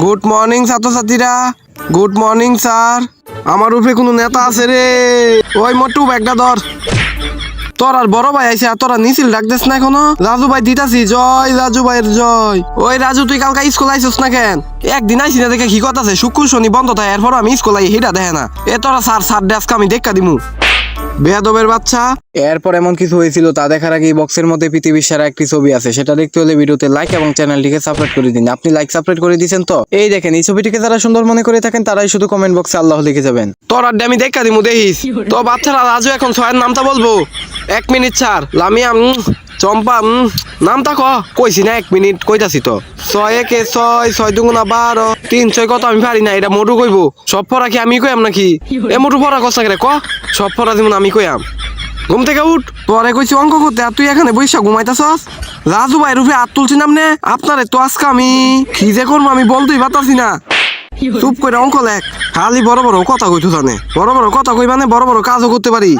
Good morning ছাত্রছাত্রীরা। Good morning sir. আমার উপরে কোনো নেতা আছে রে? ওই মোটু ব্যাগটা ধর। তোর আর বড় ভাই আইসে আর তোরা নিছিল ডাক দেস না এখনো? রাজু ভাই দিতাছি, জয় রাজু ভাইয়ের জয়। ওই রাজু, তুই কালকে স্কুল আইসস না কেন? একদিন আইসি না দেখে কি কথা আছে, শুক্র শনি বন্ধ থাকে, এরপর আমি স্কুল আই হিটা দেখে না। এ তোরা স্যার ডেস্ক আমি দেখা দিমু বেয়াদবের বাচ্চা। এরপর এমন কিছু হয়েছিল তা দেখার আগে বক্সের মধ্যে পৃথিবীর সেরা একটি ছবি আছে, সেটা দেখতে হলে ভিডিওতে লাইক এবং চ্যানেলটিকে সাবস্ক্রাইব করে দিন। আপনি লাইক সাবস্ক্রাইব করে দিয়েছেন তো? এই দেখেন, এই ছবিটিকে যারা সুন্দর মনে করে থাকেন তারাই শুধু কমেন্ট বক্সে আল্লাহ লিখে যাবেন। তোর আড্ডে আমি দেখা দিমু, দেখিস। তো বাচ্চারা রাজু এখন ছয়ের নামটা বলবো। 1 মিনিট স্যার। লামিয়া চম্পা নামটা কইছি না, 1 মিনিট কইতাছি তো। 6 একে 6, 6 দুগুণা 12, 3 6 কত আমি পারি না, এটা মোটু কইবো। সব পড়া কি আমি কইয়াম নাকি? এ মোটু পড়া কষ্ট করে সব পড়া যেমন আমি কইয়াম। ঘুম থেকে উঠ, তোরে কইছি অঙ্ক করতে আর তুই এখানে বইসা ঘুমাইতাছস। রাজু ভাই রূপে হাত তুলছি নামনে, আপনারে তো আজকে আমি কি যে করবো আমি বলতেই পারতাছি না। চুপ করে অঙ্ক লেখ। খালি বড় বড় কথা কইতো জানে, বড় বড় কথা কই মানে বড় বড় কাজও করতে পারি।